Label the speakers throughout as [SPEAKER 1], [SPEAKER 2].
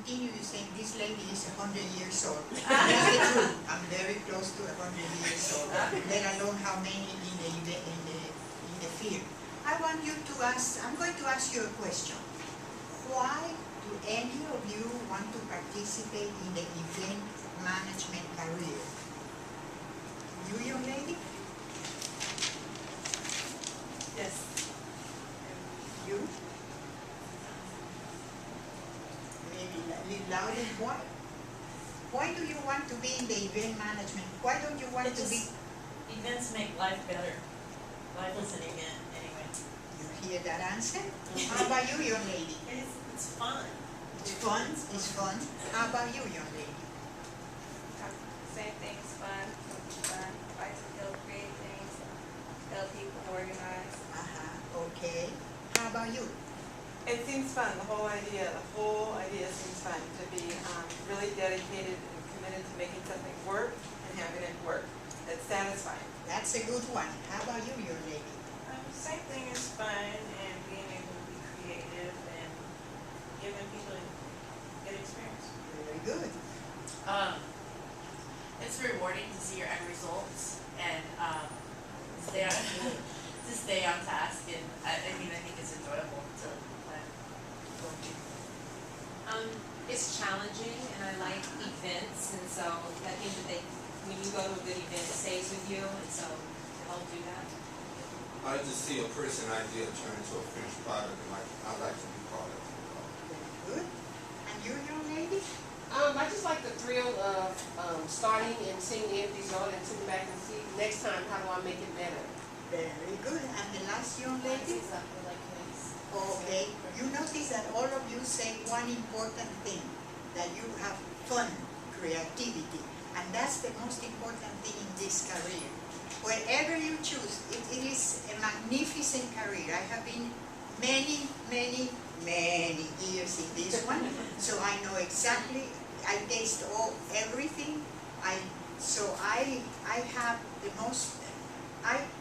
[SPEAKER 1] continue saying this lady is 100 years old. That's the truth. I'm very close to 100 years old, let alone how many in the field. I want you to ask, I'm going to ask you a question. Why do any of you want to participate in the event management career? You, young lady?
[SPEAKER 2] Yes.
[SPEAKER 1] You? Maybe a little louder. Why? Why do you want to be in the event management? Why don't you want to be?
[SPEAKER 2] Events make life better. Life is an event anyway.
[SPEAKER 1] You hear that answer? How about you, young lady?
[SPEAKER 2] It's fun.
[SPEAKER 1] It's fun? It's fun. How about you, young lady?
[SPEAKER 3] Same thing, it's fun. Like to help create things, help people organize.
[SPEAKER 1] Okay. How about you?
[SPEAKER 4] It seems fun, the whole idea seems fun, to be really dedicated and committed to making something work and having it work. It's satisfying.
[SPEAKER 1] That's a good one. How about you, young lady?
[SPEAKER 3] Same thing is fun and being able to be creative and giving people a good experience.
[SPEAKER 1] Very good.
[SPEAKER 5] It's rewarding to see your end results and to stay on task, and I think it's enjoyable to plan.
[SPEAKER 6] It's challenging, and I like events, and so I think that when you go to a good event, it stays with you, and so to help do that.
[SPEAKER 7] I just see a person idea turn into a finished product, and I like to be part of it.
[SPEAKER 1] Very good. And you, young lady?
[SPEAKER 8] I just like the thrill of starting and seeing the end result and sitting back and see next time how do I make it better.
[SPEAKER 1] Very good. And the last young lady?
[SPEAKER 6] Exactly like this.
[SPEAKER 1] Okay. You notice that all of you say one important thing, that you have fun, creativity, and that's the most important thing in this career. Wherever you choose, it is a magnificent career. I have been many years in this one, so I know exactly, I taste everything. I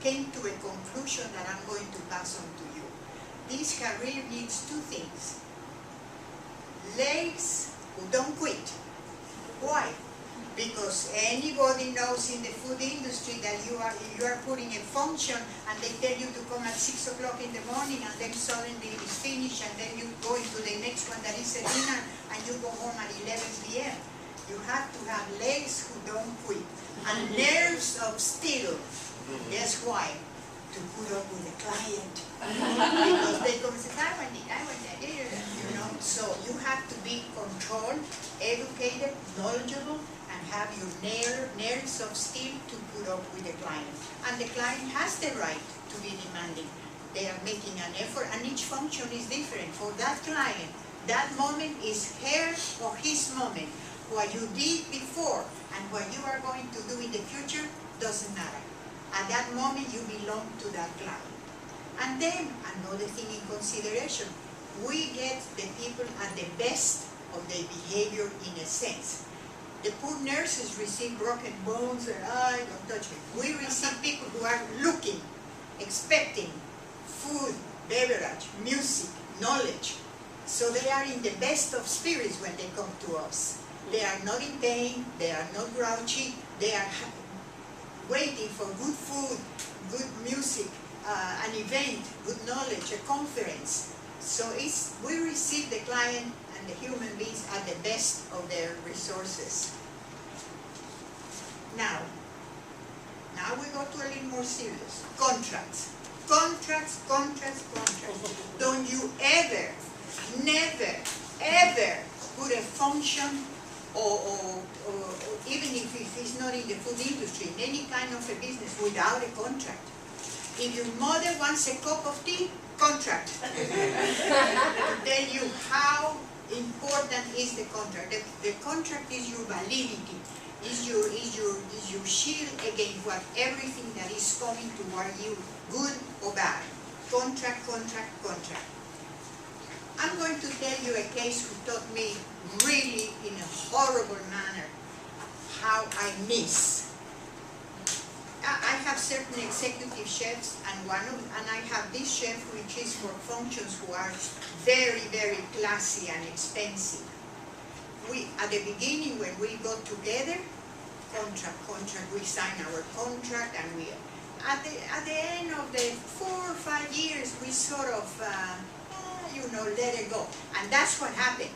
[SPEAKER 1] came to a conclusion that I'm going to pass on to you. This career needs two things. Legs who don't quit. Why? Because anybody knows in the food industry that you are putting a function and they tell you to come at 6 o'clock in the morning, and then suddenly it's finished, and then you go into the next one that is a dinner, and you go home at 11 p.m. You have to have legs who don't quit and nerves of steel. Guess why? To put up with the client. Because they come and say, I want that, you know. So you have to be controlled, educated, knowledgeable, and have your nerves of steel to put up with the client. And the client has the right to be demanding. They are making an effort, and each function is different. For that client, that moment is her or his moment. What you did before and what you are going to do in the future doesn't matter. At that moment, you belong to that client. And then, another thing in consideration, we get the people at the best of their behavior in a sense. The poor nurses receive broken bones and, don't touch me. We receive people who are looking, expecting food, beverage, music, knowledge. So they are in the best of spirits when they come to us. They are not in pain, they are not grouchy, they are waiting for good food, good music, an event, good knowledge, a conference. So we receive the client and the human beings at the best of their resources. Now we go to a little more serious. Contracts. Don't you ever, never, ever put a function or even if it's not in the food industry, in any kind of a business, without a contract. If your mother wants a cup of tea, contract. To tell you how important is the contract. The contract is your validity, is your shield against everything that is coming toward you, good or bad. Contract. I'm going to tell you a case who taught me really in a horrible manner how I miss. I have certain executive chefs, and I have this chef which is for functions who are very, very classy and expensive. we, at the beginning when we got together, contract, we signed our contract, and we, at the end of the 4 or 5 years, we sort of, let it go. And that's what happened,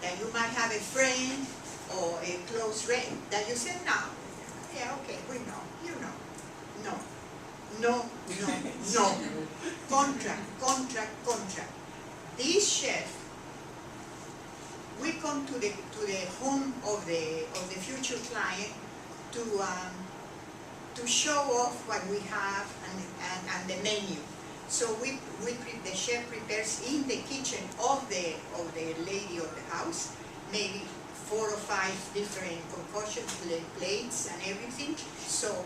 [SPEAKER 1] that you might have a friend or a close friend that you say, no, yeah, okay, we know, no, contract. This chef, we come to the home of the future client to show off what we have and the menu. So the chef prepares in the kitchen of the lady of the house, maybe 4 or 5 different concoctions, plates and everything. So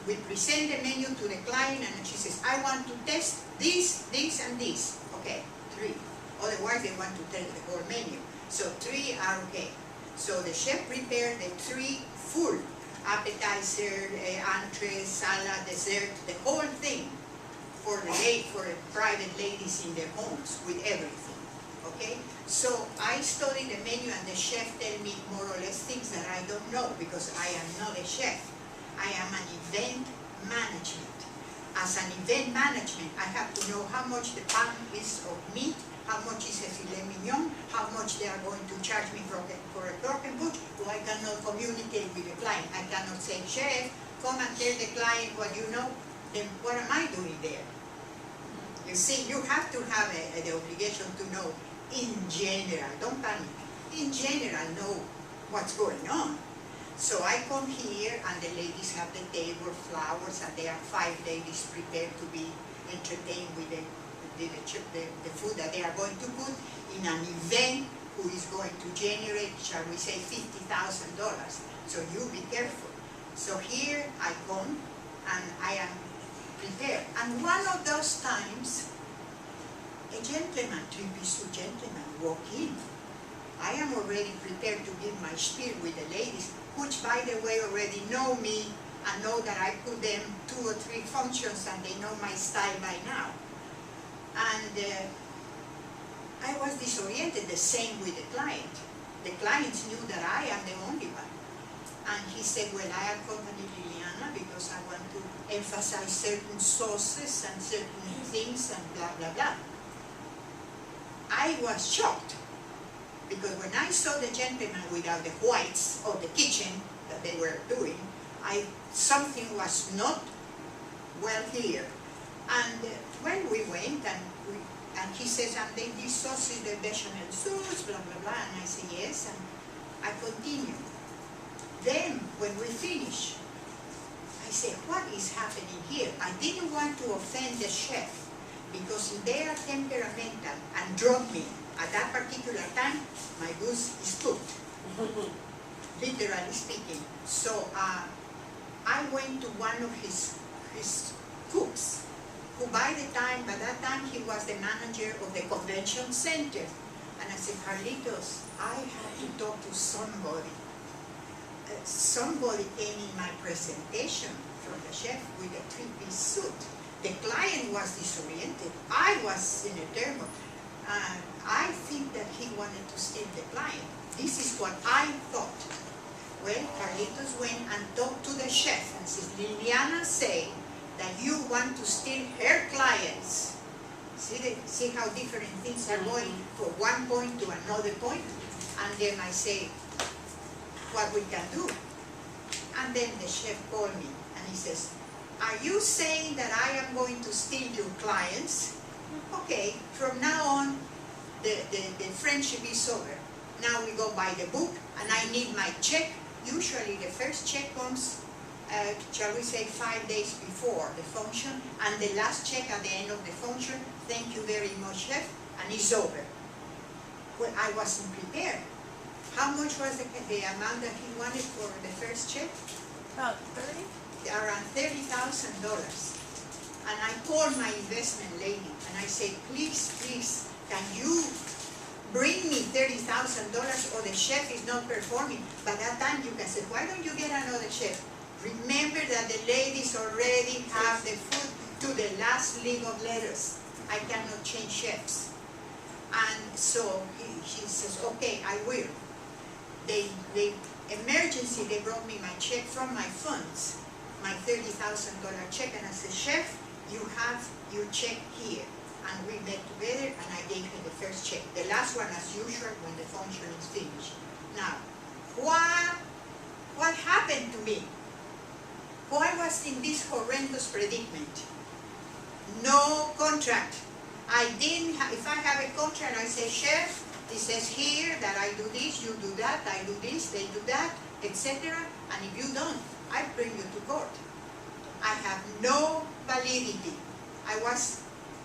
[SPEAKER 1] we present the menu to the client, and she says, I want to test this, and this. Okay, 3. Otherwise they want to test the whole menu. So 3 are okay. So the chef prepared the 3 full appetizer, entree, salad, dessert, the whole thing for the private ladies in their homes with everything. Okay? So I study the menu, and the chef tell me more or less things that I don't know, because I am not a chef. I am an event management. As an event management, I have to know how much the pound is of meat, how much is a filet mignon, how much they are going to charge me for a pork and butch, so I cannot communicate with the client. I cannot say, chef, come and tell the client what you know, then what am I doing there? You see, you have to have the obligation to know in general, don't panic, in general know what's going on. So I come here, and the ladies have the table, flowers, and there are 5 ladies prepared to be entertained with the food that they are going to put in an event who is going to generate, shall we say, $50,000. So you be careful. So here I come, and I am prepared. And one of those times, a gentleman, 3-piece suit gentleman, walk in. I am already prepared to give my spiel with the ladies, which, by the way, already know me and know that I put them 2 or 3 functions, and they know my style by now. And I was disoriented, the same with the client. The clients knew that I am the only one. And he said, well, I accompany Liliana because I want to emphasize certain sauces and certain things and blah, blah, blah. I was shocked, because when I saw the gentleman without the whites of the kitchen that they were doing, something was not well here. And when we went, and he says, and this sauce is the bechamel sauce, blah, blah, blah, and I say, yes, and I continue. Then, when we finish, I say, what is happening here? I didn't want to offend the chef, because if they are temperamental and drop me at that particular time, my goose is cooked, literally speaking. So I went to one of his cooks, who by that time he was the manager of the convention center. And I said, Carlitos, I have to talk to somebody. Somebody came in my presentation from the chef with a 3-piece suit. The client was disoriented. I was in a turmoil. I think that he wanted to steal the client. This is what I thought. Well, Carlitos went and talked to the chef and said, Liliana said that you want to steal her clients. See how different things are going from one point to another point? And then I say, what we can do? And then the chef called me and he says, are you saying that I am going to steal your clients? Okay, from now on, the friendship is over. Now we go by the book, and I need my check. Usually the first check comes, shall we say, 5 days before the function, and the last check at the end of the function, thank you very much, chef, and it's over. Well, I wasn't prepared. How much was the amount that he wanted for the first check?
[SPEAKER 3] About 30?
[SPEAKER 1] Around $30,000. And I called my investment lady and I said, please, can you bring me $30,000 or the chef is not performing? By that time you can say, why don't you get another chef? Remember that the ladies already have the food to the last league of letters. I cannot change chefs. And so she says, okay, I will. they emergency, they brought me my check from my funds, my $30,000 check, and I said, Chef, you have your check here. And we met together, and I gave him the first check. The last one, as usual, when the function is finished. Now, what happened to me? Why was in this horrendous predicament? No contract. I didn't have, if I have a contract, I say, Chef, it says here that I do this, you do that, I do this, they do that, etc. And if you don't, I bring you to court. I have no validity. I was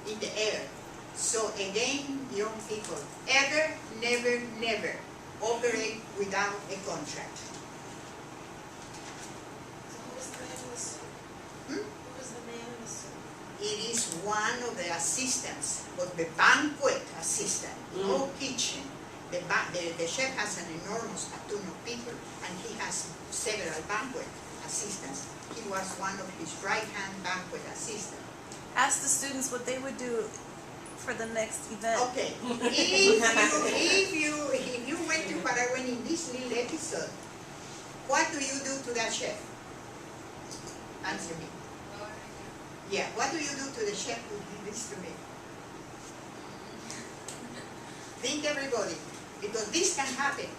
[SPEAKER 1] in the air. So again, young people, ever, never, never operate without a contract.
[SPEAKER 3] So who was the man in the suit?
[SPEAKER 1] Hmm?
[SPEAKER 3] Who was the man in the suit?
[SPEAKER 1] It is one of the assistants, but the banquet assistant, no kitchen. The chef has an enormous platoon of people, and he has several banquet assistants. He was one of his right-hand banquet assistants.
[SPEAKER 9] Ask the students what they would do for the next event.
[SPEAKER 1] Okay, if you went to what I went in this little episode, what do you do to that chef? Answer me. Yeah, what do you do to the chef who did this to me? Think everybody, because this can happen.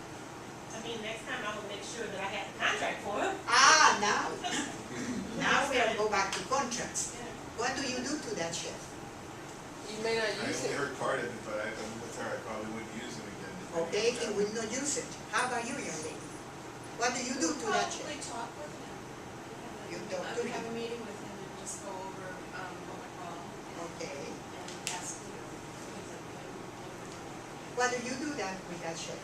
[SPEAKER 3] I mean, next time I will make sure that I have a contract for him.
[SPEAKER 1] Ah, now we'll go back to contracts. What do you do to that chef?
[SPEAKER 8] You may not
[SPEAKER 10] I
[SPEAKER 8] use
[SPEAKER 10] only
[SPEAKER 8] it.
[SPEAKER 10] heard part of it, but I'm with her, I probably wouldn't use it again.
[SPEAKER 1] Okay, he will not use it. How about you, young lady? What do you do to that chef?
[SPEAKER 5] Probably talk with him.
[SPEAKER 1] You talk
[SPEAKER 5] I
[SPEAKER 1] to
[SPEAKER 5] would have
[SPEAKER 1] him.
[SPEAKER 5] a meeting with him and just go over, overall
[SPEAKER 1] Okay.
[SPEAKER 5] and ask, things like that.
[SPEAKER 1] What do you do that with that chef?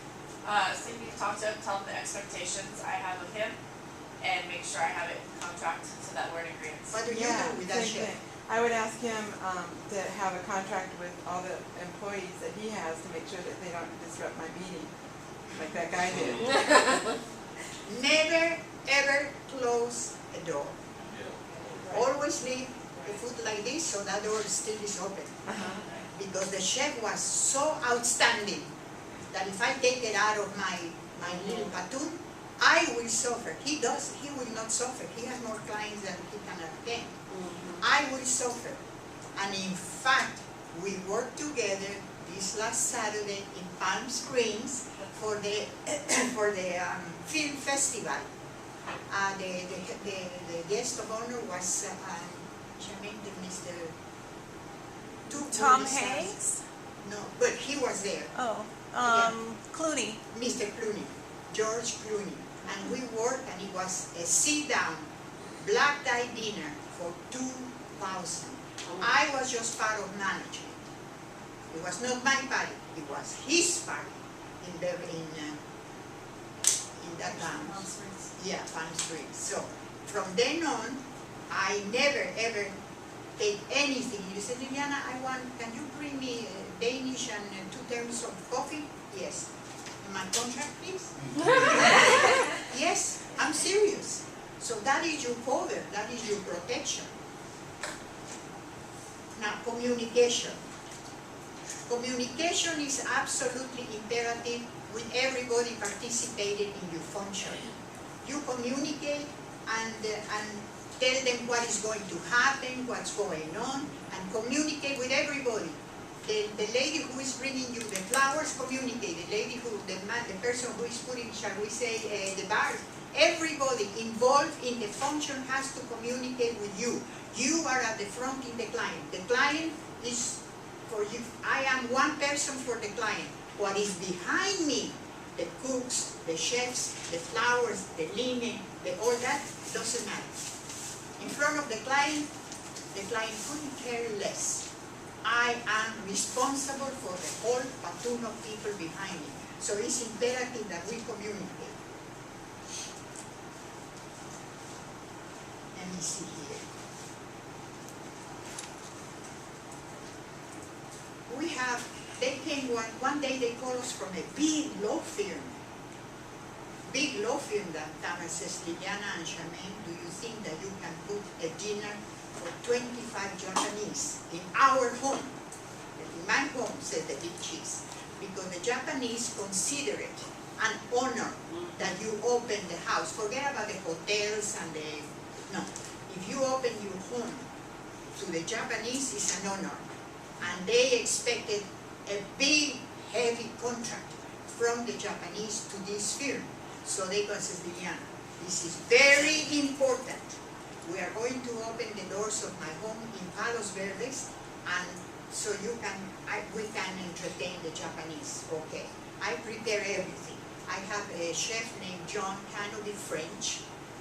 [SPEAKER 5] So you talk to him, tell him the expectations I have of him, and make sure I have it in contract so that we're in agreement.
[SPEAKER 1] What do you
[SPEAKER 4] Yeah,
[SPEAKER 1] do with that
[SPEAKER 4] same
[SPEAKER 1] chef?
[SPEAKER 4] thing. I would ask him to have a contract with all the employees that he has to make sure that they don't disrupt my meeting, like that guy did.
[SPEAKER 1] Never ever close a door. Always leave the food like this so that door still is open. Because the chef was so outstanding that if I take it out of my little platoon, I will suffer. He will not suffer. He has more clients than he can attend. I will suffer. And in fact, we worked together this last Saturday in Palm Springs for the film festival. The guest of honor was Mr.
[SPEAKER 9] Tom Hanks?
[SPEAKER 1] No, but he was there.
[SPEAKER 9] Oh, Clooney.
[SPEAKER 1] Mr. Clooney, George Clooney. And we worked, and it was a sit-down, black tie dinner for 2,000. I was just part of management. It was not my party, it was his party in that town.
[SPEAKER 2] Palm Springs.
[SPEAKER 1] Yeah, Palm Springs. So, from then on, I never ever take anything. You say, Liliana, can you bring me Danish and 2 terms of coffee? Yes. My contract, please? Yes, I'm serious. So that is your cover, that is your protection. Now, communication. Communication is absolutely imperative with everybody participating in your function. You communicate and tell them what is going to happen, what's going on, and communicate with everybody. The lady who is bringing you the flowers, communicate. The person who is putting, shall we say, the bar. Everybody involved in the function has to communicate with you. You are at the front in the client. The client is for you. I am one person for the client. What is behind me, the cooks, the chefs, the flowers, the linen, all that, doesn't matter. In front of the client couldn't care less. I am responsible for the whole platoon of people behind me. So it's imperative that we communicate. Let me see here. They came one day, they called us from a big law firm. Big law firm that says, Liliana and Charmaine, do you think that you can cook a dinner for 25 Japanese in our home? In my home, said the big cheese. Because the Japanese consider it an honor that you open the house. Forget about the hotels and the, no. If you open your home to the Japanese, it's an honor. And they expected a big, heavy contract from the Japanese to this firm. So they go and say, Liliana, this is very important. We are going to open the doors of my home in Palos Verdes, and so we can entertain the Japanese. Okay, I prepare everything. I have a chef named John Canody French,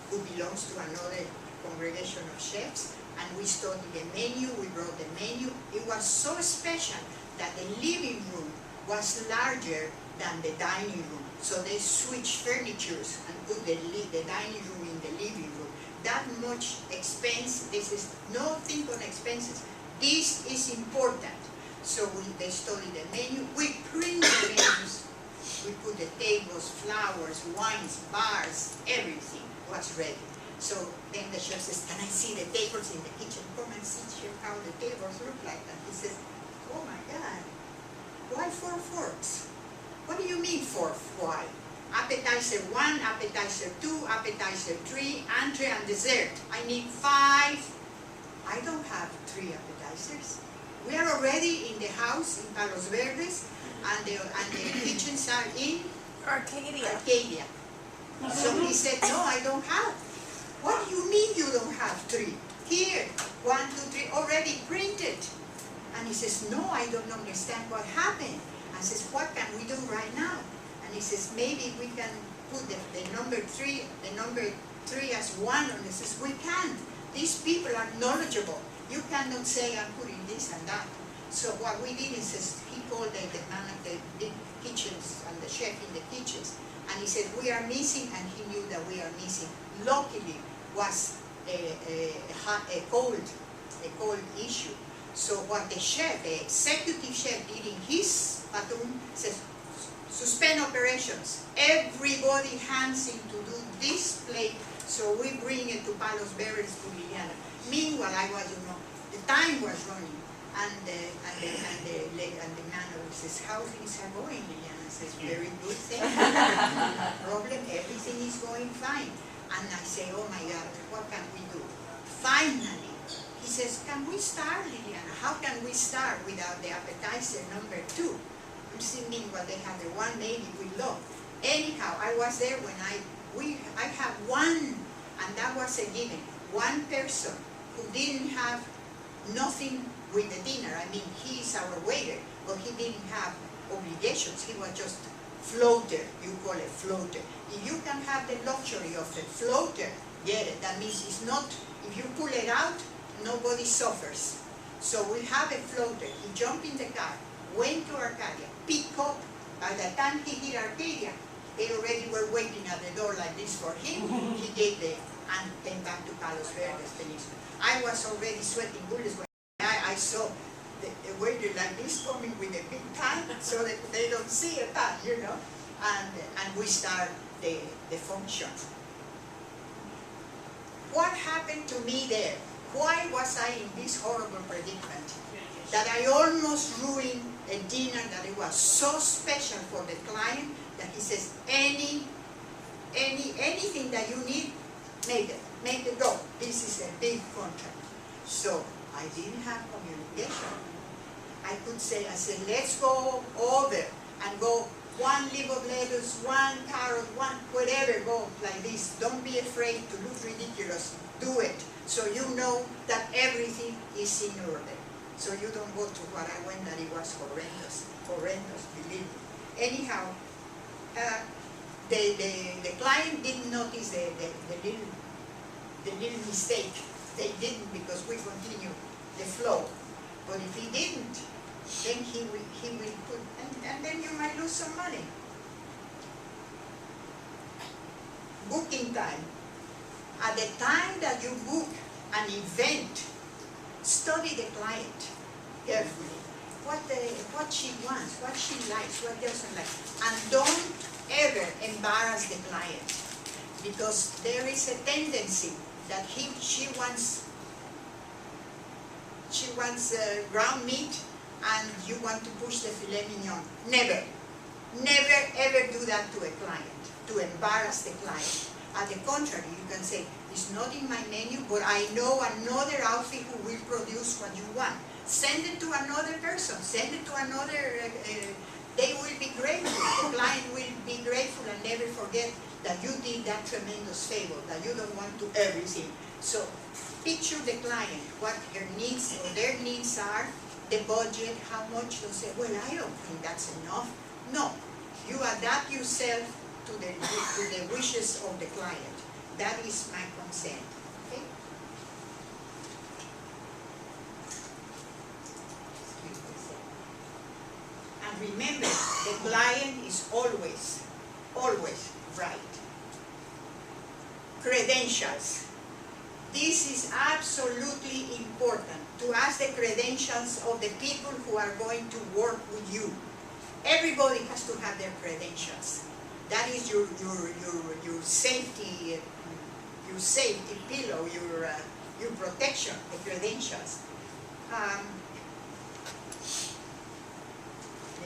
[SPEAKER 1] who belongs to another congregation of chefs, and we studied the menu, we wrote the menu. It was so special that the living room was larger than the dining room. So they switched furnitures and put the dining room in the living room. That much expense, this is nothing on expenses. This is important. So they studied the menu, we print the menus, we put the tables, flowers, wines, bars, everything was ready. So then the chef says, can I see the tables in the kitchen? Come and see, chef, how the tables look like. And he says, oh my God, why 4 forks? What do you mean 4? Why? Appetizer 1, appetizer 2, appetizer 3, entree and dessert. I need 5. I don't have 3 appetizers. We are already in the house in Palos Verdes, and the kitchens are in Arcadia. So he said, no, I don't have. What do you mean you don't have 3? Here, 1, 2, 3, already printed. And he says, no, I don't understand what happened. I says, what can we do right now? And he says, maybe we can put the number 3 as 1, and he says, we can't. These people are knowledgeable. You cannot say, I'm putting this and that. So what we did is, he called the man of the big kitchens and the chef in the kitchens, and he said, we are missing, and he knew that we are missing. Luckily, was a cold issue. So what the chef, the executive chef, did in his platoon, says, suspend operations. Everybody hands in to do this plate, so we bring it to Palos Verdes to Liliana. Meanwhile, I was, the time was running, and the man says, how things are going, Liliana? Says, very good, thank you. No problem, everything is going fine. And I say, oh my God, what can we do? Finally, he says, can we start, Liliana? How can we start without the appetizer number 2? I'm thinking, well, they have the one maybe we love. Anyhow, I was there when I have one, and that was a given. One person who didn't have nothing with the dinner. I mean, he is our waiter, but he didn't have obligations. He was just floater, you call it floater. If you can have the luxury of a floater, get it. That means it's not, if you pull it out, nobody suffers. So we have a floater. He jumped in the car, went to Arcadia, picked up. By the time he hit Arcadia, they already were waiting at the door like this for him. He gave and came back to Palos Verdes Peninsula. I was already sweating bullets when I saw the waiter like this coming with a big pan so that they don't see a pan, and we start the function. What happened to me there? Why was I in this horrible predicament? That I almost ruined a dinner that it was so special for the client that he says, anything that you need, make it go. This is a big contract. So I didn't have communication. I could say, let's go over and go 1 leaf of lettuce, 1 carrot, 1 whatever, go like this. Don't be afraid to look ridiculous. Do it. So you know that everything is in order. So you don't go to what I went, that it was horrendous, believe me. Anyhow, the client didn't notice the little mistake. They didn't, because we continued the flow. But if he didn't, then he will put, and then you might lose some money. Booking time. At the time that you book an event, study the client carefully. What she wants, what she likes, what doesn't like. And don't ever embarrass the client, because there is a tendency that she wants ground meat and you want to push the filet mignon. Never ever do that to a client, to embarrass the client. On the contrary, you can say, it's not in my menu, but I know another outfit who will produce what you want. Send it to another person, send it to another, they will be grateful. The client will be grateful and never forget that you did that tremendous favor, that you don't want to everything. So picture the client, what her needs or their needs are, the budget, how much they say, well, I don't think that's enough. No, you adapt yourself to the wishes of the client. That is my consent, okay? And remember, the client is always, always right. Credentials. This is absolutely important, to ask the credentials of the people who are going to work with you. Everybody has to have their credentials. That is your safety, pillow, your protection, the credentials. Let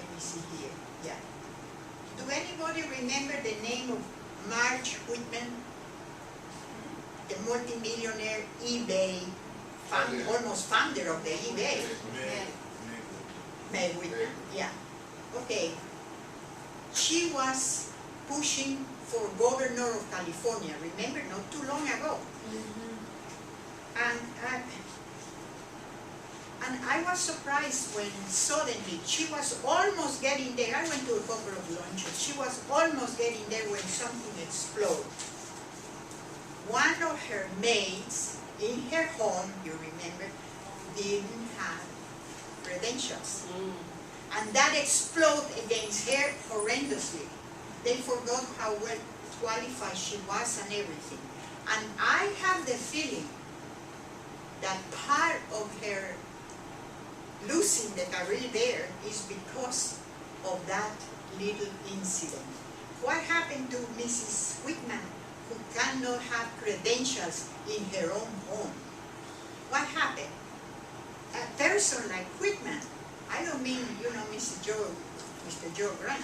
[SPEAKER 1] me see here. Yeah. Do anybody remember the name of Marge Whitman? The multimillionaire eBay, almost founder of the eBay. May Whitman, yeah. Okay. She was pushing for governor of California, remember, not too long ago. And I was surprised when suddenly she was almost getting there. I went to a couple of lunches. She was almost getting there when something exploded. One of her maids in her home, you remember, didn't have credentials. And that exploded against her horrendously. They forgot how well qualified she was and everything. And I have the feeling that part of her losing the career there is because of that little incident. What happened to Mrs. Whitman, who cannot have credentials in her own home? What happened? A person like Whitman, I don't mean, Mr. Joe Grant.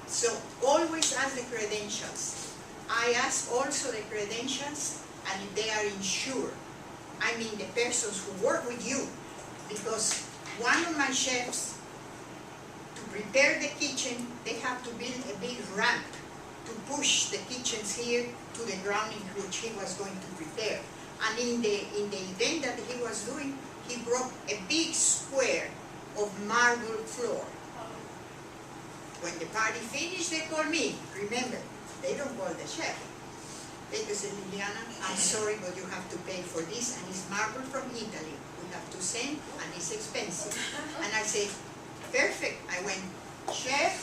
[SPEAKER 1] So always ask the credentials. I ask also the credentials, and if they are insured. I mean the persons who work with you, because one of my chefs, to prepare the kitchen, they have to build a big ramp to push the kitchens here to the ground in which he was going to prepare. And in the event that he was doing, he broke a big square of marble floor. When the party finished, they called me. Remember, they don't call the chef. They say, Liliana, I'm sorry, but you have to pay for this, and it's marble from Italy. We have to send, and it's expensive. And I say, perfect. I went, chef,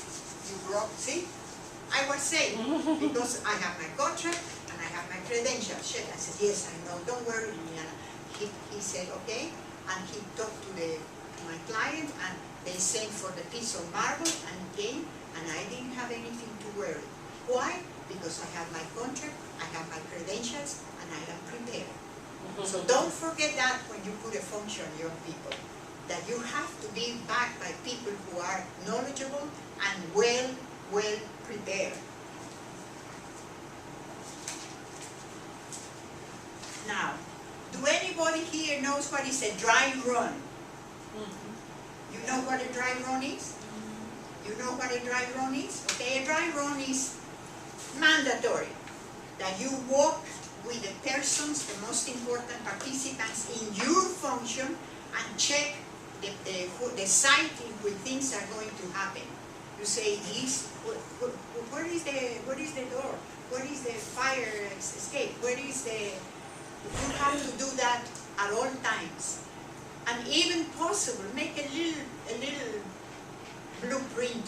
[SPEAKER 1] you broke, see? I was saying, because I have my contract, and I have my credentials. Chef, I said, yes, I know, don't worry, Liliana. He said, okay, and he talked to my client, and they sent for the piece of marble, and it came, and I didn't have anything to worry. Why? Because I have my contract, I have my credentials, and I am prepared. So don't forget that when you put a function, young people, that you have to be backed by people who are knowledgeable and well prepared. Now, do anybody here knows what is a dry run? You know what a dry run is? You know what a dry run is? Okay, a dry run is mandatory, that you walk with the persons, the most important participants in your function, and check the site in which things are going to happen. You say, where is the door? Where is the fire escape? Where is the... You have to do that at all times. And even possible, make a little blueprint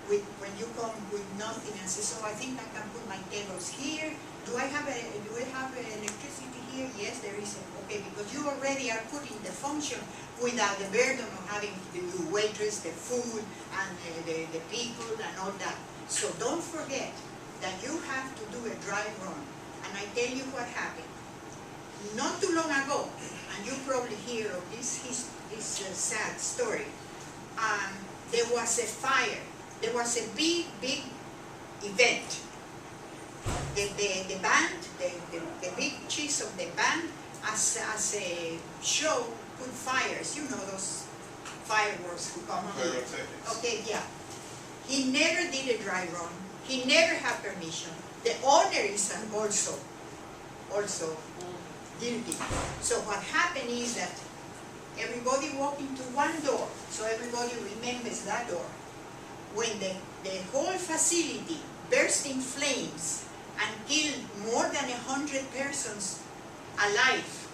[SPEAKER 1] when you come with nothing and say, so I think I can put my tables here. Do we have electricity here? Yes, there is. Okay, because you already are putting the function without the burden of having the waitress, the food, and the people, and all that. So don't forget that you have to do a dry run. And I tell you what happened. Not too long ago, and you probably hear of this sad story, there was a fire. There was a big was a show, put fires, you know those fireworks who come here.
[SPEAKER 10] Pyrotechnics.
[SPEAKER 1] Okay, yeah. He never did a dry run. He never had permission. The owner is also guilty. So what happened is that everybody walked into one door, so everybody remembers that door. When the whole facility burst in flames and killed more than 100 persons alive,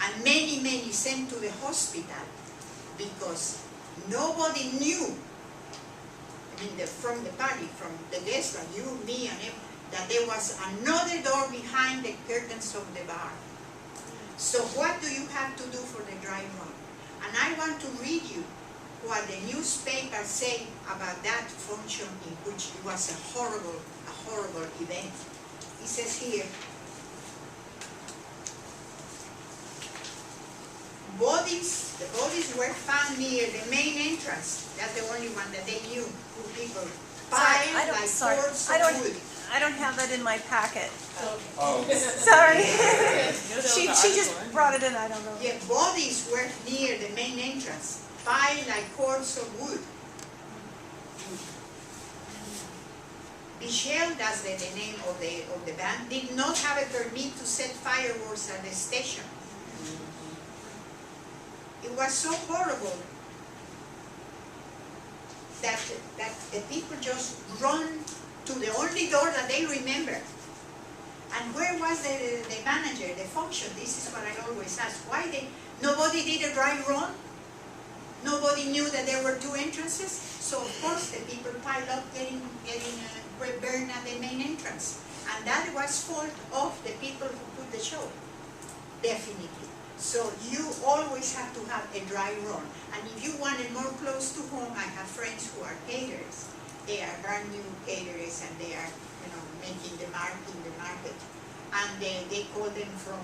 [SPEAKER 1] and many sent to the hospital because nobody knew, I mean, from the party, from the guests like you, me, and everyone, that there was another door behind the curtains of the bar. So what do you have to do for the dry run? And I want to read you what the newspaper say about that function, in which it was a horrible event. It says here, the bodies were found near the main entrance. That's the only one that they knew, who people piled like cords of wood.
[SPEAKER 9] I don't have that in my packet.
[SPEAKER 7] Oh,
[SPEAKER 9] Sorry. She just brought it in, I don't know.
[SPEAKER 1] The bodies were near the main entrance, piled like cords of wood. Michelle, that's the name of the band, did not have a permit to set fireworks at the station. It was so horrible that the people just run to the only door that they remember. And where was the manager, the function? This is what I always ask. Why nobody did a dry run? Nobody knew that there were two entrances? So of course the people piled up getting burned at the main entrance. And that was fault of the people who put the show. Definitely. So you always have to have a dry run. And if you want it more close to home, I have friends who are caterers. They are brand new caterers, and they are, making the mark in the market. And they call them from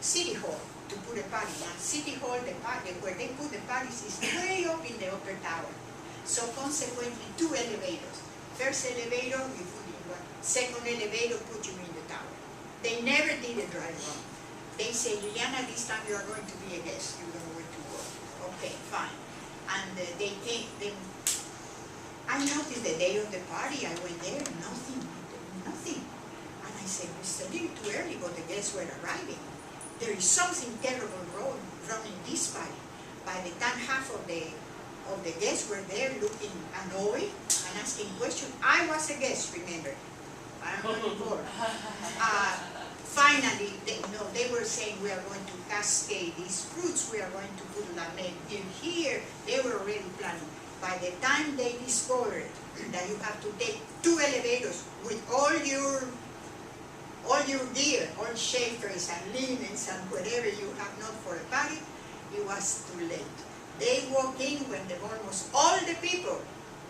[SPEAKER 1] City Hall to put a party. And City Hall, the party where they put the parties is way up in the upper tower. So consequently, 2 elevators. First elevator, you put in one. Second elevator, put you in the tower. They never did a dry run. They say, Liliana, this time you are going to be a guest. You don't know where to work. Okay, fine. And they came. I noticed the day of the party, I went there, nothing. And I said, it's a little too early, but the guests were arriving. There is something terrible wrong in this party. By the time half of the guests were there looking annoyed and asking questions, I was a guest, remember. I'm not involved. Finally, they were saying, we are going to cascade these fruits, we are going to put lamette here. They were already planning. By the time they discovered that you have to take 2 elevators with all your gear, all shakers and linens and whatever you have not for a party, it was too late. They walked in when almost all the people,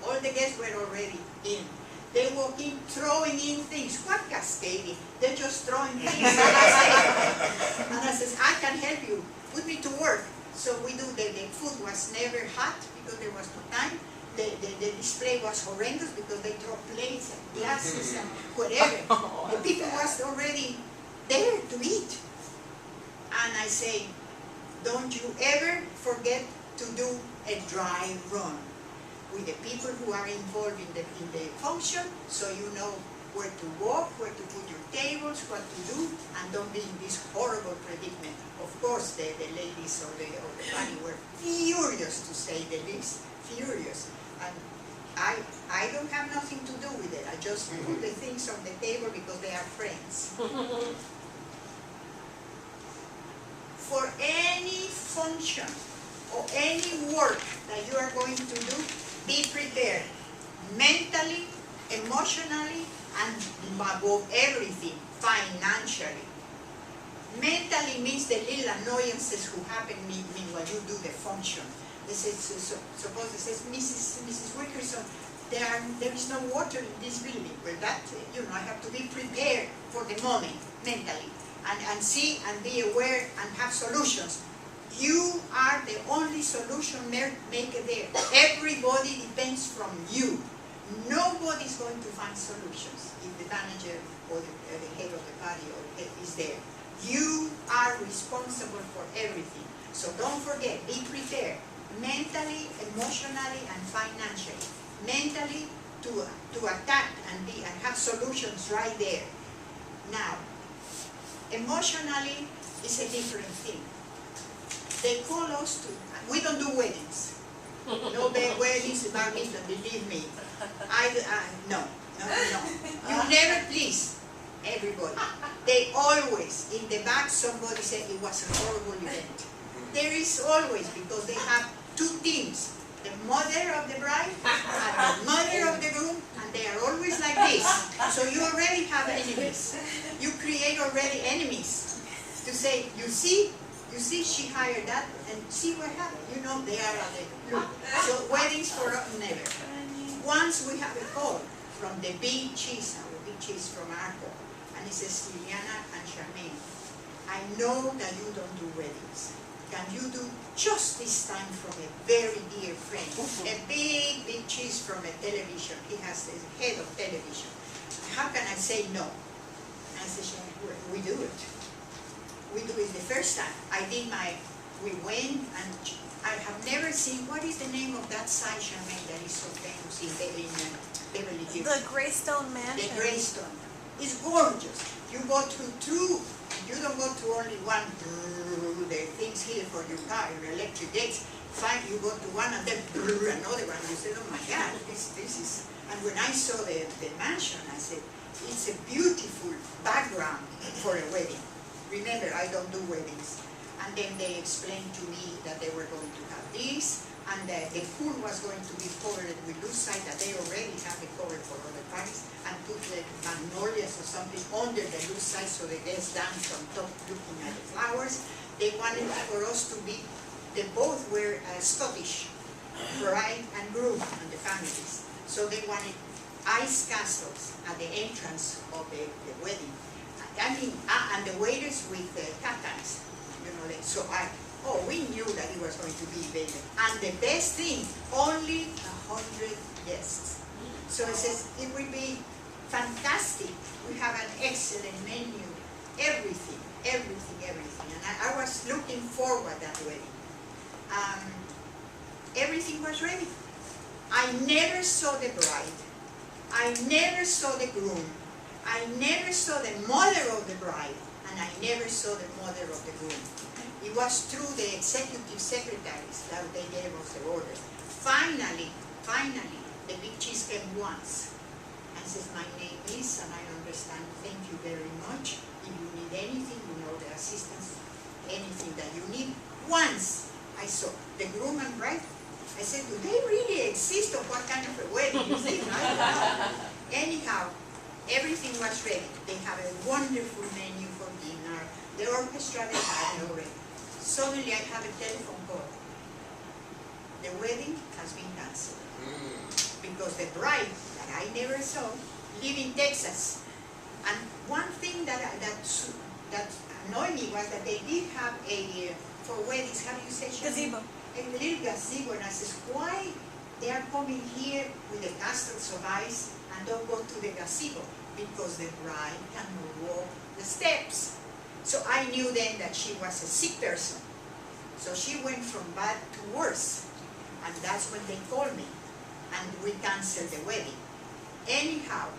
[SPEAKER 1] all the guests were already in. They walk in throwing in things. What cascading? They're just throwing things. And I says, I can help you. Put me to work. So we do, the food was never hot because there was no time. The display was horrendous because they throw plates and glasses and whatever. The people was already there to eat. And I say, don't you ever forget to do a dry run with the people who are involved in the function, so you know where to walk, where to put your tables, what to do, and don't be in this horrible predicament. Of course, the ladies of the party were furious, to say the least, furious. And I don't have nothing to do with it. I just put the things on the table because they are friends. For any function or any work that you are going to do, be prepared mentally, emotionally, and above everything, financially. Mentally means the little annoyances who happen while you do the function. They say, suppose it says, Mrs. Wilkerson, there is no water in this building. Well, that, I have to be prepared for the moment, mentally, and see and be aware and have solutions. You are the only solution maker there. Everybody depends from you. Nobody's going to find solutions if the manager or the head of the party is there. You are responsible for everything. So don't forget, be prepared mentally, emotionally, and financially. Mentally to attack and have solutions right there. Now, emotionally is a different thing. They call us to, we don't do weddings. No weddings, bar mitzvah, believe me. No. You never please everybody. They always, in the back, somebody said it was a horrible event. There is always, because they have two teams, the mother of the bride and the mother of the groom, and they are always like this. So you already have enemies. You create already enemies to say, you see, she hired that, and see what happened. You know, they are at the look. So weddings for never. Once we have a call from the big cheese, our big cheese from Arco, and it says, Liliana and Charmaine, I know that you don't do weddings. Can you do just this time from a very dear friend, a big cheese from a television. He has the head of television. How can I say no? And I said, we do it. We do it the first time. We went, and I have never seen, what is the name of that site, Charmaine, that is so famous in Beverly Hills?
[SPEAKER 9] The Greystone Mansion.
[SPEAKER 1] The Greystone. It's gorgeous. You go to two, you don't go to only one, the things here for your car, your electric gates. Fine, you go to one and then another one. You say, oh my God, this is, and when I saw the mansion, I said, it's a beautiful background for a wedding. Remember, I don't do weddings. And then they explained to me that they were going to have this, and the pool was going to be covered with lucite, that they already have it covered for other parties, and put like magnolias or something under the lucite so the guests down from top looking at the flowers. They wanted for us to be, they both were Scottish, bride and groom, and the families. So they wanted ice castles at the entrance of the wedding. I mean, and the waiters with the tatans, you know. We knew that it was going to be big. And the best thing, only 100 guests. So it says it will be fantastic. We have an excellent menu, everything. And I was looking forward that wedding. Everything was ready. I never saw the bride. I never saw the groom. I never saw the mother of the bride, and I never saw the mother of the groom. It was through the executive secretaries that they gave us the order. Finally, the big cheese came once and says, my name is, and I understand, thank you very much. If you need anything, you know, the assistance, anything that you need. Once I saw the groom and bride, I said, do they really exist, or what kind of a wedding is this? I don't know. Anyhow, everything was ready. They have a wonderful menu for dinner. The orchestra, they had already. Suddenly I have a telephone call. The wedding has been canceled. Because the bride, that I never saw, live in Texas. And one thing that annoyed me was that they did have a, for weddings, how do you say?
[SPEAKER 9] Gazebo.
[SPEAKER 1] A little gazebo, and I says, why they are coming here with the castles of ice and don't go to the gazebo? Because the bride cannot walk the steps. So I knew then that she was a sick person. So she went from bad to worse. And that's when they called me. And we canceled the wedding. Anyhow,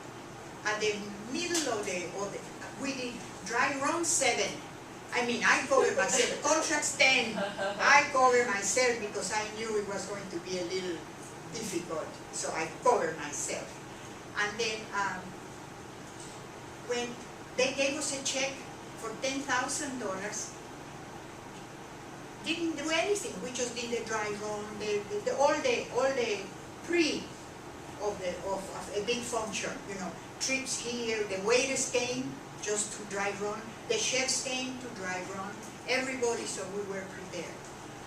[SPEAKER 1] at the middle of we did dry run 7. I mean, I covered myself. Contracts 10. I covered myself because I knew it was going to be a little difficult. So I covered myself. And then when they gave us a check for $10,000, didn't do anything. We just did the dry run, all the pre of a big function. You know, trips here. The waiters came just to dry run. The chefs came to dry run. Everybody, so we were prepared.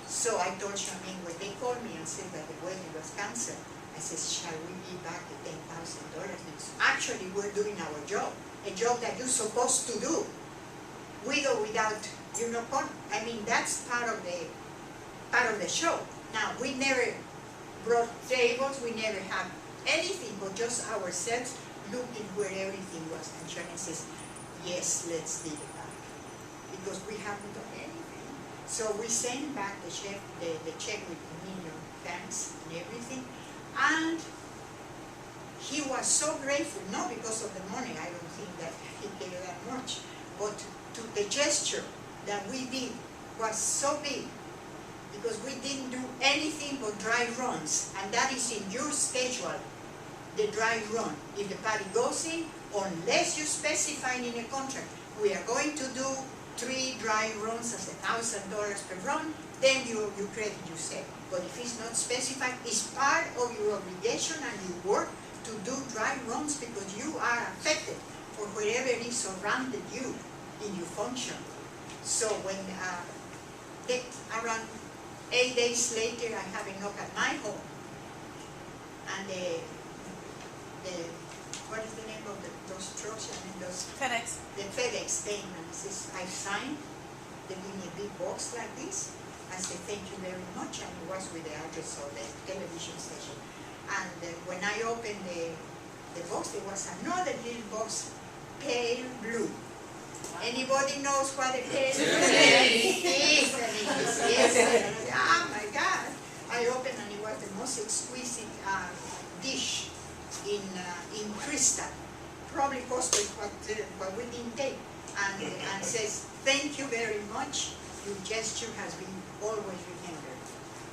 [SPEAKER 1] So I told Charmaine when they called me and said that the wedding was canceled. I said, shall we be back at $10,000? Because actually we're doing our job, a job that you're supposed to do, with or without, you know. I mean, that's part of the show. Now, we never brought tables, we never had anything but just ourselves looking where everything was. And Charmaine says, yes, let's dig it back. because we haven't done anything. So we sent back the check, the check with million thanks and everything, and he was so grateful, not because of the money, I don't think that he gave that much, but to the gesture that we did was so big, because we didn't do anything but dry runs, and that is in your schedule, the dry run. If the party goes in, unless you specify in a contract, we are going to do 3 dry runs as $1,000 per run, then you credit yourself. But if it's not specified, it's part of your obligation and your work to do dry runs, because you are affected for wherever is surrounded you in your function. So when around 8 days later, I have a knock at my home, and what is the name of those trucks? I mean, those
[SPEAKER 9] FedEx.
[SPEAKER 1] the FedEx came and says, I signed. They give me a big box like this. I said, thank you very much, and it was with the address of the television station. And when I opened the box, there was another little box, pale blue. Anybody knows what a pale blue is? Yes. Oh my God. I opened, and it was the most exquisite dish in crystal. Probably costed what we didn't take. And says, thank you very much. Your gesture has been always remembered.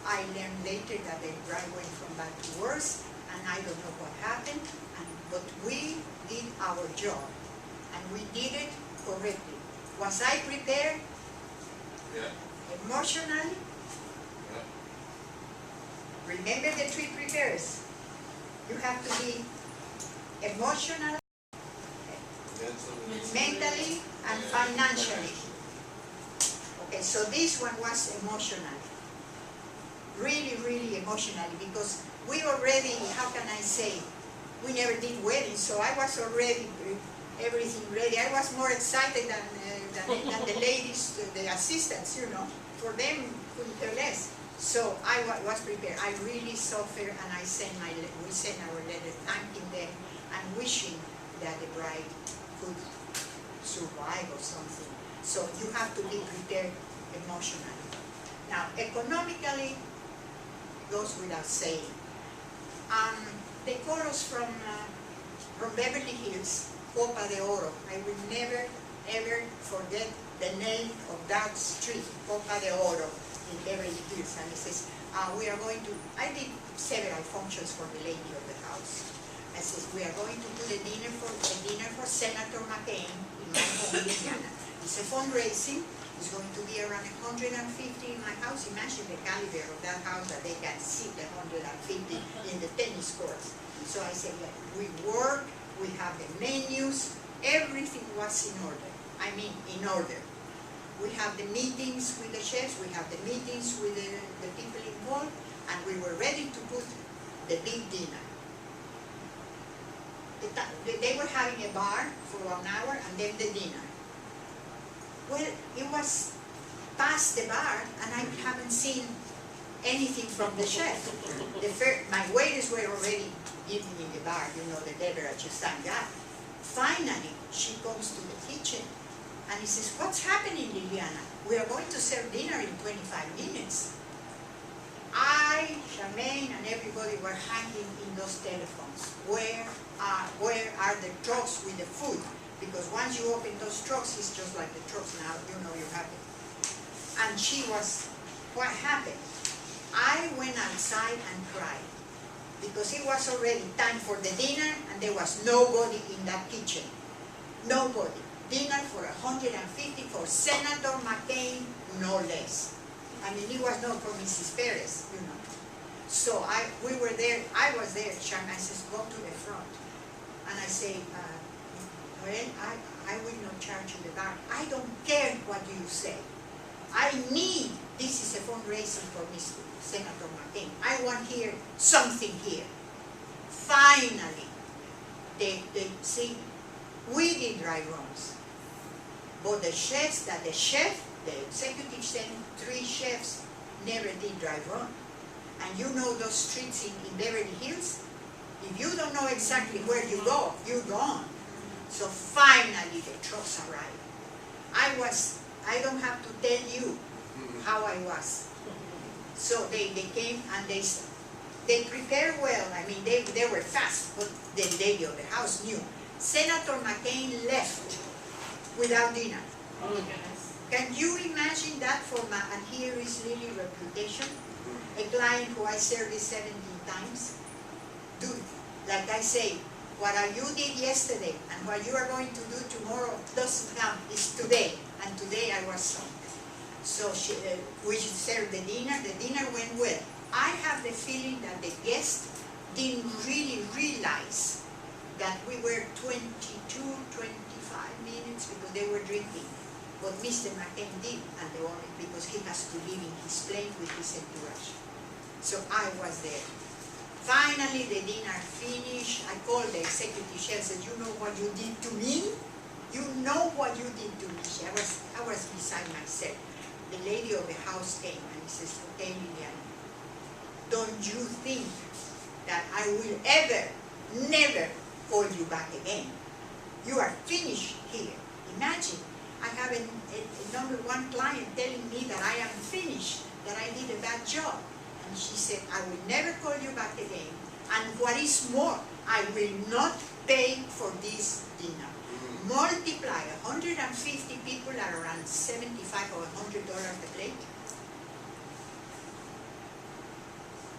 [SPEAKER 1] I learned later that the bride went from bad to worse, and I don't know what happened, but we did our job, and we did it correctly. Was I prepared?
[SPEAKER 7] Yeah.
[SPEAKER 1] Emotionally?
[SPEAKER 7] Yeah.
[SPEAKER 1] Remember the 3 prepares. You have to be emotional, mentally, and financially. Okay, so this one was emotional. Really, really emotionally, because we already, how can I say, we never did weddings, so I was already everything ready. I was more excited than the ladies, the assistants, you know. For them, couldn't care less. So I was prepared. I really suffered, and we sent our letter thanking them and wishing that the bride could survive or something. So you have to be prepared emotionally. Now, economically, goes without saying. The chorus from Beverly Hills, Copa de Oro. I will never, ever forget the name of that street, Copa de Oro, in Beverly Hills. And it says, we are going to, I did several functions for the lady of the house. I says, we are going to do a dinner for Senator McCain in my home, Indiana. It's a fundraising. It's going to be around 150 in my house. Imagine the caliber of that house, that they can sit 150 in the tennis courts. So I said, yeah, we work, we have the menus, everything was in order. I mean, in order. We have the meetings with the chefs, we have the meetings with the people involved, and we were ready to put the big dinner. They were having a bar for 1 hour and then the dinner. Well, it was past the bar, and I haven't seen anything from the chef. My waiters were already eating in the bar, you know, the beverages and that. Finally, she comes to the kitchen, and he says, what's happening, Liliana? We are going to serve dinner in 25 minutes. Charmaine, and everybody were hanging in those telephones. Where are the trucks with the food? Because once you open those trucks, it's just like the trucks now, you know you have it. And she was, what happened? I went outside and cried, because it was already time for the dinner, and there was nobody in that kitchen. Nobody. Dinner for 150 for Senator McCain, no less. I mean, it was not for Mrs. Perez, you know. So we were there, I was there, Charmaine says, go to the front. And I say, well, I will not charge you the bar. I don't care what you say. I need, this is a fundraising for Mr. Senator McCain. I want here something here. Finally, see, we did dry runs. But the chefs, the executive sent 3 chefs, never did dry run. And you know those streets in Beverly Hills? If you don't know exactly where you go, you're gone. So finally the trucks arrived. I was I don't have to tell you how I was. So they came and they prepared well. I mean, they were fast, but the lady of the house knew. Senator McCain left without dinner.
[SPEAKER 5] Oh my goodness.
[SPEAKER 1] Can you imagine that for my, and here is Lily reputation, a client who I serviced 17 times? Dude, like I say, what you did yesterday and what you are going to do tomorrow doesn't count, it's today. And today I was some. So we served the dinner went well. I have the feeling that the guests didn't really realize that we were 22, 25 minutes because they were drinking. But Mr. McCain did, and the only because he has to live in his plane with his entourage. So I was there. Finally, the dinner finished. I called the executive chef and said, "You know what you did to me? You know what you did to me." I was beside myself. The lady of the house came and he says, "Okay, Liliana, don't you think that I will ever, never call you back again? You are finished here." Imagine, I have a number one client telling me that I am finished, that I did a bad job. And she said, "I will never call you back again. And what is more, I will not pay for this dinner." Multiply 150 people at around $75 or $100 a plate.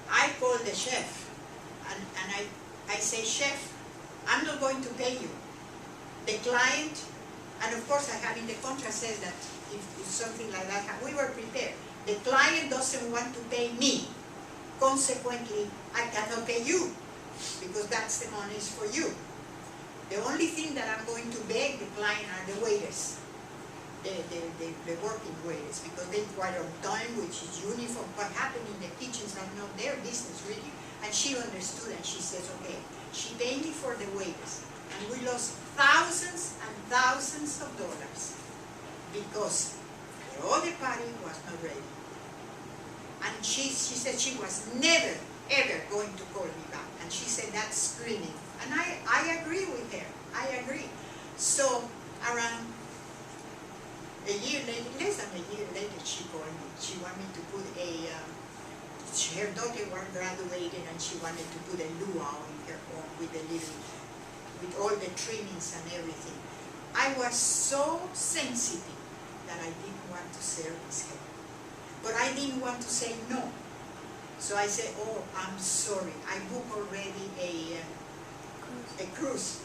[SPEAKER 1] I called the chef and I say, "Chef, I'm not going to pay you." The client, and of course I have in the contract says that if something like that happens, we were prepared. The client doesn't want to pay me. Consequently, I cannot pay you because that's the money is for you. The only thing that I'm going to beg the client are the waiters, the working waiters, because they require on time, which is uniform. What happened in the kitchens are not their business really. And she understood and she says, "Okay." She paid me for the waiters, and we lost thousands and thousands of dollars because the other party was not ready. And she said she was never, ever going to call me back. And she said that's screaming. And I agree with her. I agree. So around a year later, less than a year later, she called me. She wanted me to put her daughter was graduated and she wanted to put a luau in her home with all the trimmings and everything. I was so sensitive that I didn't want to service her. But I didn't want to say no. So I said, "Oh, I'm sorry. I booked already a cruise.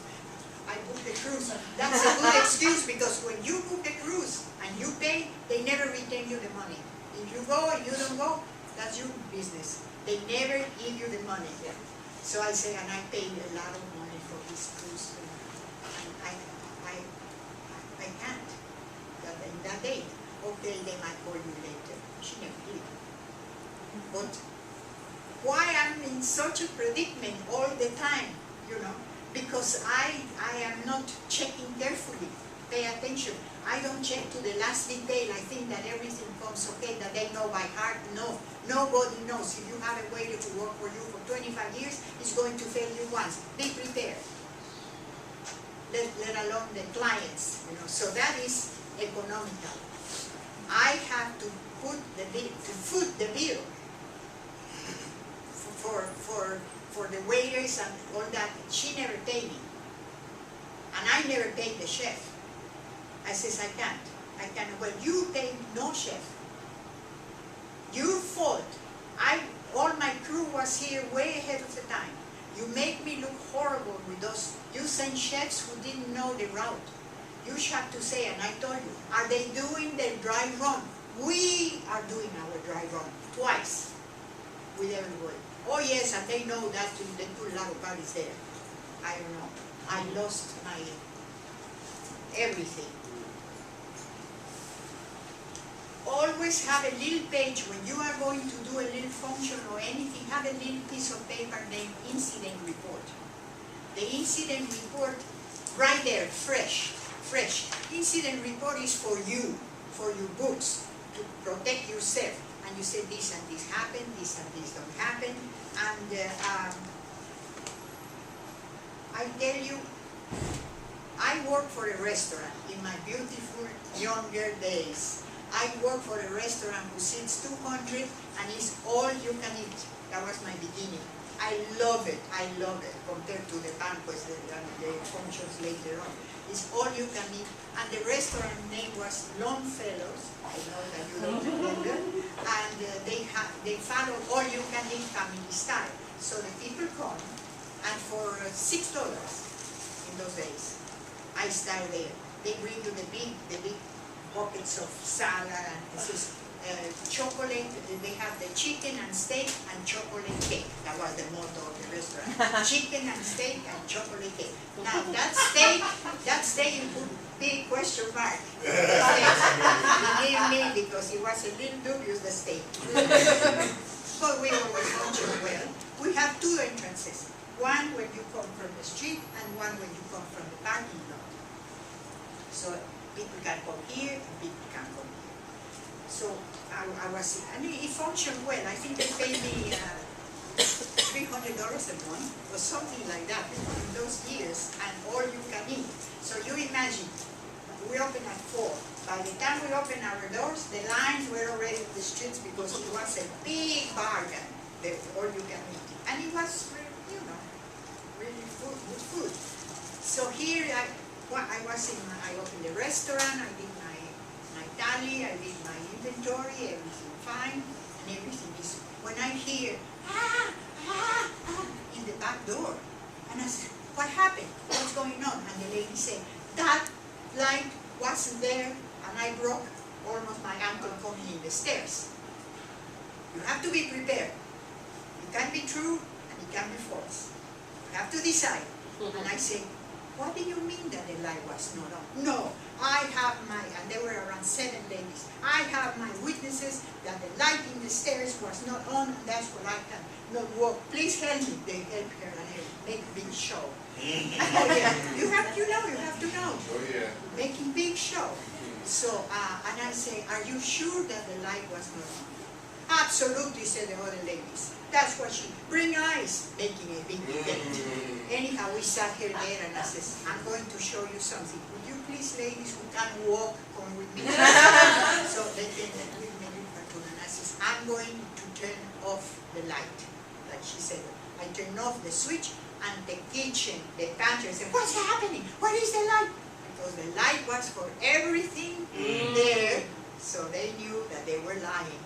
[SPEAKER 1] I booked a cruise." That's a good excuse because when you book a cruise and you pay, they never return you the money. If you go, if you don't go, that's your business. They never give you the money. Yeah. So I say, and I paid a lot of money for this cruise. And I can't. In that day, okay, they might call you later. She never did. But why I'm in such a predicament all the time, you know? Because I am not checking carefully. Pay attention. I don't check to the last detail. I think that everything comes okay, that they know by heart. No, nobody knows. If you have a waiter to work for you for 25 years, it's going to fail you once. Be prepared. Let alone the clients, you know. So that is economical. I have to put the bill, to foot the bill for the waiters and all that. She never paid me. And I never paid the chef. I says, I can't. Well, you paid no chef. Your fault. All my crew was here way ahead of the time. You make me look horrible with those. You send chefs who didn't know the route. You have to say, and I told you, are they doing their dry run? We are doing our dry run twice with everybody. Oh yes, and they know that they put a lot of bodies there. I don't know. I lost my everything. Always have a little page when you are going to do a little function or anything, have a little piece of paper named incident report. The incident report, right there, fresh. Incident report is for you, for your books, to protect yourself. And you say this and this happened, this and this don't happen. And I tell you, I work worked for a restaurant in my beautiful younger days. I worked for a restaurant who seats 200 and is all you can eat. That was my beginning. I love it compared to the banquets, the functions later on. It's all you can eat. And the restaurant name was Longfellows. I know that you don't remember. And they follow all you can eat family style. So the people come, and for $6 in those days, I start there. They bring you the big buckets of salad, and this is chocolate. They have the chicken and steak and chocolate cake. That was the motto of the restaurant. Chicken and steak and chocolate cake. Now that steak you put big question mark. Believe me, because it was a little dubious, the steak. But we always function well. We have two entrances. One when you come from the street and one when you come from the parking lot. So people can come here and people can come here. So I was, and it functioned well. I think they paid me $300 a month or something like that in those years, and all you can eat. So you imagine, we open at 4. By the time we open our doors, the lines were already in the streets because it was a big bargain, the all you can eat. And it was, really good food. So here I opened the restaurant, I did my tally, I did my inventory, everything fine, and everything is, when I hear, in the back door, and I said, what happened? What's going on? And the lady said, that light wasn't there, and I broke almost my ankle coming in the stairs. You have to be prepared. It can be true, and it can be false. You have to decide. And I said, what do you mean that the light was not on? No, I have my, and there were around 7 ladies, I have my witnesses that the light in the stairs was not on, and that's what I can not walk. Please help me. They help her and they make a big show. Oh yeah, you have to know.
[SPEAKER 10] Oh yeah.
[SPEAKER 1] Making big show. So, and I say, are you sure that the light was not on? Absolutely, said the other ladies. That's what she, bring ice, making a big debate. Anyhow, we sat here there and I says, I'm going to show you something. Would you please, ladies who can walk, come with me? So they came with me and I says, I'm going to turn off the light. Like she said, I turned off the switch and the kitchen, the pantry said, what's happening? What is the light? Because the light was for everything there, so they knew that they were lying.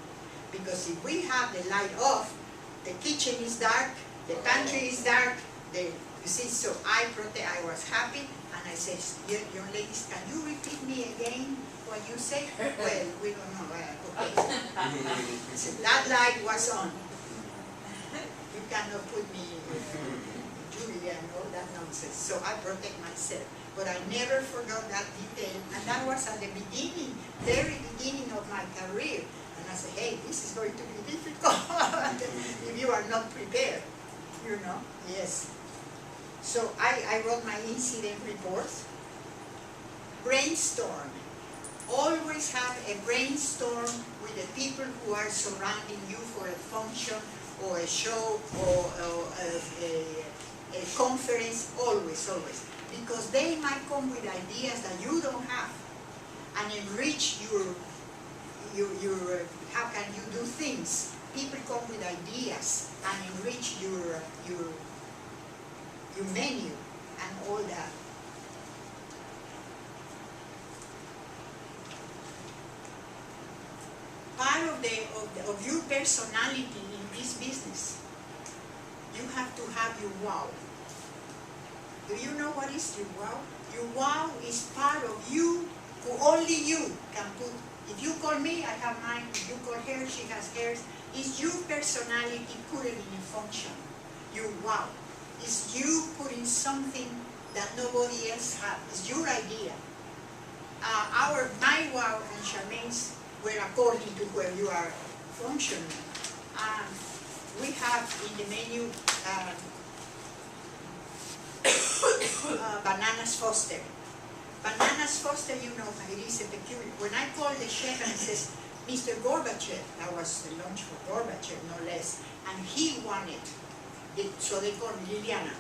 [SPEAKER 1] Because if we have the light off, the kitchen is dark, the pantry is dark, you see, so I was happy, and I said, young ladies, can you repeat me again what you say? Well, we don't know, okay. I said, that light was on. You cannot put me Julia and all that nonsense. So I protect myself. But I never forgot that detail, and that was at the beginning, very beginning of my career. And I said, hey, this is going to be difficult if you are not prepared, yes. So I wrote my incident reports. Brainstorm. Always have a brainstorm with the people who are surrounding you for a function or a show or a conference, always. Because they might come with ideas that you don't have and enrich your how can you do things. People come with ideas and enrich your menu and all that. Part of your personality in this business, you have to have your wow. Do you know what is your wow? Your wow is part of you, who only you can put. If you call me, I have mine. If you call her, she has hers. It's your personality put it in a function. Your wow. It's you putting something that nobody else has. It's your idea. My wow and Charmaine's were according to where you are functioning. We have in the menu bananas Foster. Bananas Foster, it is a peculiar. When I call the chef and he says, Mr. Gorbachev, that was the lunch for Gorbachev, no less, and he wanted it, so they call me Liliana.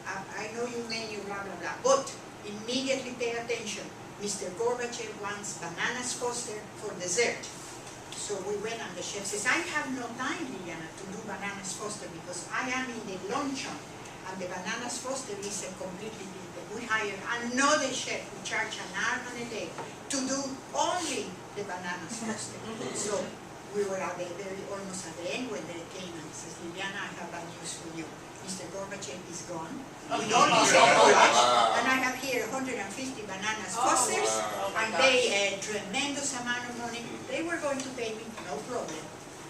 [SPEAKER 1] I know your menu, blah, blah, blah, but immediately pay attention. Mr. Gorbachev wants bananas Foster for dessert. So we went and the chef says, I have no time, Liliana, to do bananas Foster because I am in the luncheon and the bananas Foster is a completely different. We hired another chef who charged an arm and a leg to do only the bananas Foster. So we were at the almost at the end when they came and says, Liliana, I have bad news for you. Mr. Gorbachev is gone. We only said and I have here 150 bananas Fosters, and they a tremendous amount of money. They were going to pay me, no problem.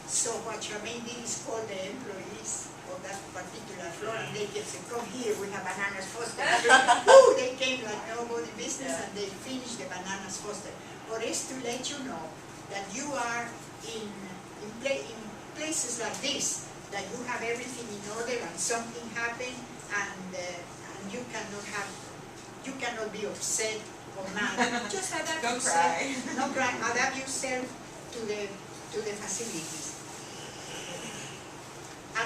[SPEAKER 1] So what Charmaine did is call the employees of that particular floor, and they just said, come here, we have bananas Foster. Woo, they came like nobody business, and they finished the bananas Foster. But it's to let you know that you are in places like this, that you have everything in order and something happened and you cannot be upset or mad. Just adapt yourself. No cry. Adapt yourself to the facilities.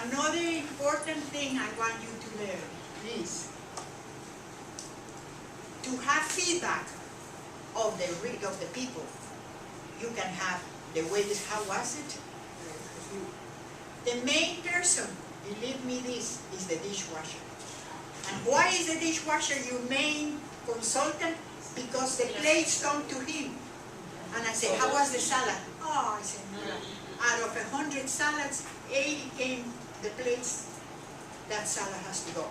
[SPEAKER 1] Another important thing I want you to learn is to have feedback of the people. You can have the wages. How was it? The main person, believe me this, is the dishwasher. And why is the dishwasher your main consultant? Because the plates come to him. And I say, how was the salad? Oh, I said, no. Out of 100 salads, 80 came the plates, that salad has to go.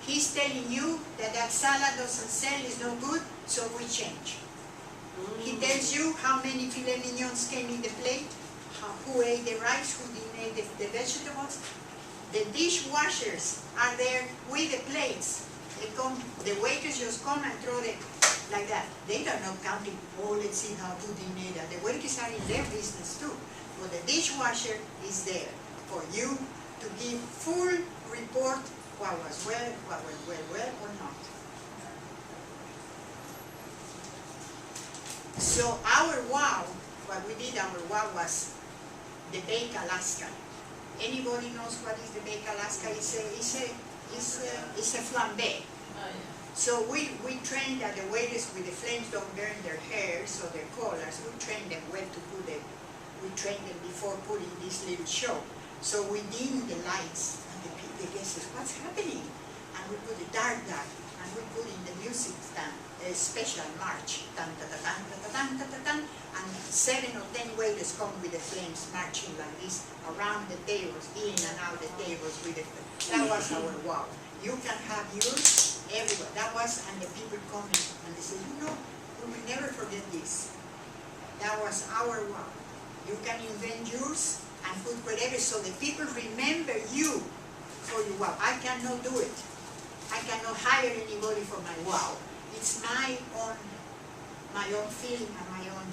[SPEAKER 1] He's telling you that that salad doesn't sell, is no good, so we change. He tells you how many filet mignons came in the plate, who ate the rice, who didn't eat the vegetables. The dishwashers are there with the plates. They come, the waiters just come and throw it like that. They are not counting, oh, let's see how who didn't eat that. The waiters are in their business too. But the dishwasher is there for you to give full report what was well or not. So our wow, what we did, our wow was the baked Alaska. Anybody knows what is the baked Alaska? It's a flambe. So we train that the waiters with the flames don't burn their hair, so their collars. We train them where to put it. We train them before putting this little show. So we dim the lights, and the guests says, what's happening? And we put the dark, and we put in the music stand, a special march, tan ta ta tan ta ta tan ta ta tan, and 7 or 10 waiters come with the flames marching like this around the tables, in and out the tables with the flames. That was our wow. You can have yours everywhere. That was, and the people coming and they say, you know, we will never forget this. That was our wow. You can invent yours and put whatever, so the people remember you for your wow. I cannot do it. I cannot hire anybody for my wow. It's my own feeling and my own.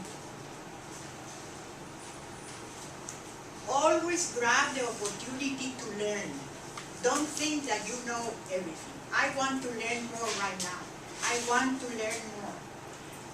[SPEAKER 1] Always grab the opportunity to learn. Don't think that you know everything. I want to learn more right now. I want to learn more.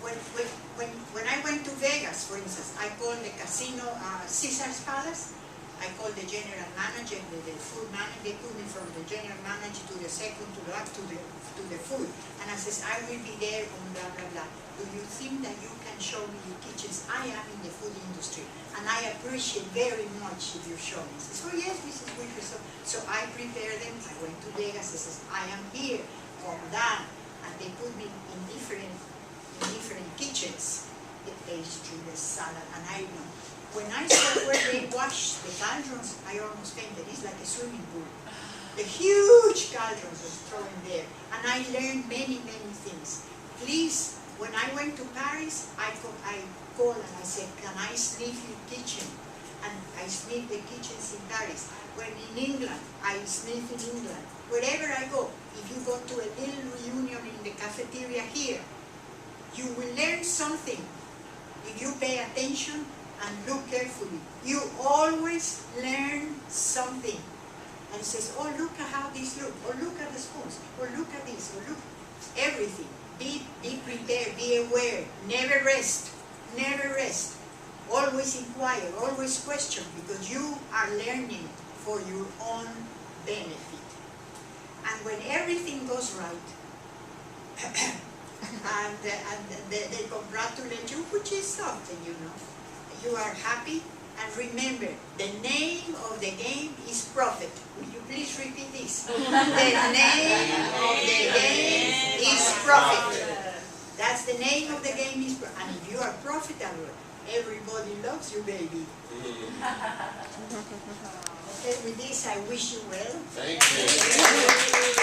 [SPEAKER 1] When I went to Vegas, for instance, I called the casino Caesar's Palace. I called the general manager, the food manager. They put me from the general manager to the second, to the food. And I says, I will be there on blah, blah, blah. Do you think that you can show me your kitchens? I am in the food industry, and I appreciate very much if you show me. He says, oh yes, Mrs. Whitaker. So I prepare them. I went to Vegas. I says, I am here, come down. And they put me in different kitchens, the pastry, the salad, and I know. When I saw where they wash the cauldrons, I almost fainted. It's like a swimming pool. The huge cauldrons was thrown there, and I learned many, many things. Please, when I went to Paris, I called and I said, can I sniff your kitchen? And I sniff the kitchens in Paris. When in England, I sniff in England. Wherever I go, if you go to a little reunion in the cafeteria here, you will learn something if you pay attention and look carefully. You always learn something. And it says, oh, look at how this looks, or look at the spoons, or look at this, or look, everything. Be prepared, be aware, never rest, never rest. Always inquire, always question, because you are learning for your own benefit. And when everything goes right, and they congratulate you, which is something, you know. You are happy, and remember, the name of the game is profit. Will you please repeat this? The name of the game is profit. That's the name of the game is profit. And if you are profitable, everybody loves you, baby. Okay, with this, I wish you well.
[SPEAKER 11] Thank you.